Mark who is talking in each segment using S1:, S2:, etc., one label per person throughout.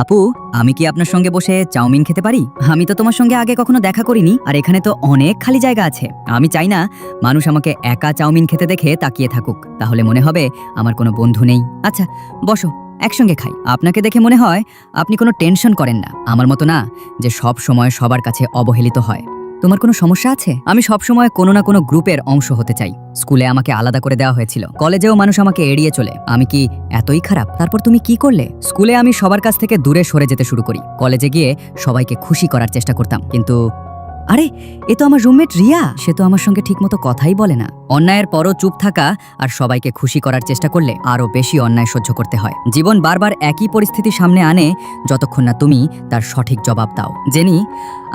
S1: আপু, আমি কি আপনার সঙ্গে বসে চাউমিন খেতে পারি? আমি তো তোমার সঙ্গে আগে কখনো দেখা করিনি, আর এখানে তো অনেক খালি জায়গা আছে। আমি চাই না মানুষ আমাকে একা চাউমিন খেতে দেখে তাকিয়ে থাকুক, তাহলে মনে হবে আমার কোনো বন্ধু নেই। আচ্ছা, বসো, একসঙ্গে খাই। আপনাকে দেখে মনে হয় আপনি কোনো টেনশন করেন না, আমার মতো না যে সব সময় সবার কাছে অবহেলিত হয়। তোমার কোনো সমস্যা আছে? আমি সব সময় কোনো না কোনো গ্রুপের অংশ হতে চাই। স্কুলে আমাকে আলাদা করে দেওয়া হয়েছিল, কলেজেও মানুষ আমাকে এড়িয়ে চলে। আমি কি এতই খারাপ? তারপর তুমি কি করলে? স্কুলে আমি সবার কাছ থেকে দূরে সরে যেতে শুরু করি। কলেজে গিয়ে সবাইকে খুশি করার চেষ্টা করতাম, কিন্তু আরে, এ তো আমার রুমমেট রিয়া। সে তো আমার সঙ্গে ঠিকমতো কথাই বলে না। অন্যায়ের পরও চুপ থাকা আর সবাইকে খুশি করার চেষ্টা করলে আরো বেশি অন্যায় সহ্য করতে হয়। জীবন বারবার একই পরিস্থিতি সামনে আনে যতক্ষণ না তুমি তার সঠিক জবাব দাও। জেনি,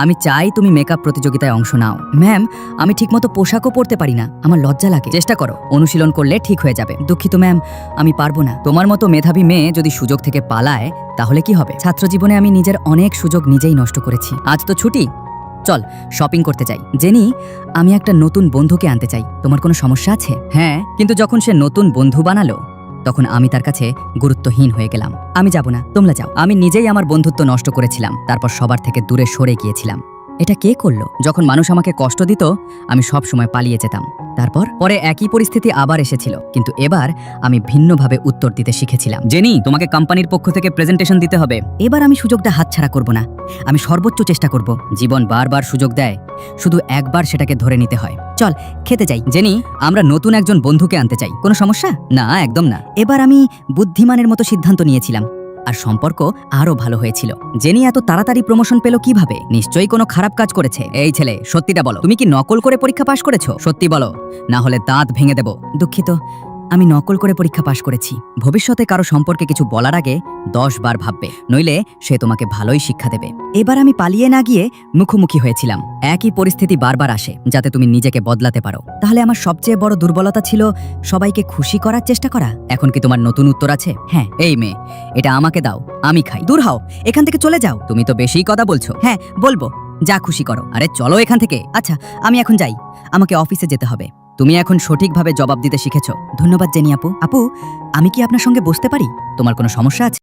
S1: আমি চাই তুমি মেকআপ প্রতিযোগিতায় অংশ নাও। ম্যাম, আমি ঠিকমতো পোশাকও পরতে পারি না, আমার লজ্জা লাগে। চেষ্টা করো, অনুশীলন করলে ঠিক হয়ে যাবে। দুঃখিত ম্যাম, আমি পারবো না। তোমার মতো মেধাবী মেয়ে যদি সুযোগ থেকে পালায় তাহলে কি হবে? ছাত্র জীবনে আমি নিজের অনেক সুযোগ নিজেই নষ্ট করেছি। আজ তো ছুটি, চল শপিং করতে যাই। জেনি, আমি একটা নতুন বন্ধুকে আনতে চাই। তোমার কোনো সমস্যা আছে? হ্যাঁ, কিন্তু যখন সে নতুন বন্ধু বানালো তখন আমি তার কাছে গুরুত্বহীন হয়ে গেলাম। আমি যাব না, তোমরা যাও। আমি নিজেই আমার বন্ধুত্ব নষ্ট করেছিলাম, তারপর সবার থেকে দূরে সরে গিয়েছিলাম। এটা কে করলো? যখন মানুষ আমাকে কষ্ট দিত আমি সব সময় পালিয়ে যেতাম। তারপর পরে একই পরিস্থিতি আবার এসেছিল, কিন্তু এবার আমি ভিন্নভাবে উত্তর দিতে শিখেছিলাম। জেনি, তোমাকে কোম্পানির পক্ষ থেকে প্রেজেন্টেশন দিতে হবে। এবার আমি সুযোগটা হাতছাড়া করব না, আমি সর্বোচ্চ চেষ্টা করব। জীবন বারবার সুযোগ দেয়, শুধু একবার সেটাকে ধরে নিতে হয়। চল খেতে যাই। জেনি, আমরা নতুন একজন বন্ধুকে আনতে চাই। কোনো সমস্যা? না, একদম না। এবার আমি বুদ্ধিমানের মতো সিদ্ধান্ত নিয়েছিলাম, আর সম্পর্ক আরো ভালো হয়েছিল। জেনি এত তাড়াতাড়ি প্রমোশন পেল কিভাবে? নিশ্চয়ই কোনো খারাপ কাজ করেছে। এই ছেলে, সত্যিটা বলো, তুমি কি নকল করে পরীক্ষা পাশ করেছো? সত্যি বলো, না হলে দাঁত ভেঙে দেব। দুঃখিত, আমি নকল করে পরীক্ষা পাশ করেছি। ভবিষ্যতে কারো সম্পর্কে কিছু বলার আগে 10 বার ভাববে, নইলে সে তোমাকে ভালোই শিক্ষা দেবে। এবার আমি পালিয়ে না গিয়ে মুখোমুখি হয়েছিলাম। একই পরিস্থিতি বারবার আসে যাতে তুমি নিজেকে বদলাতে পারো। তাহলে আমার সবচেয়ে বড় দুর্বলতা ছিল সবাইকে খুশি করার চেষ্টা করা। এখন কি তোমার নতুন উত্তর আছে? হ্যাঁ। এই মেয়ে, এটা আমাকে দাও, আমি খাই। দূর হও, এখান থেকে চলে যাও। তুমি তো বেশিই কথা বলছো। হ্যাঁ, বলবো, যা খুশি করো। আরে চলো এখান থেকে। আচ্ছা, আমি এখন যাই, আমাকে অফিসে যেতে হবে। তুমি এখন সঠিকভাবে জবাব দিতে শিখেছো। ধন্যবাদ জেনি আপু। আপু, আমি কি আপনার সঙ্গে বসতে পারি? তোমার কোনো সমস্যা আছে?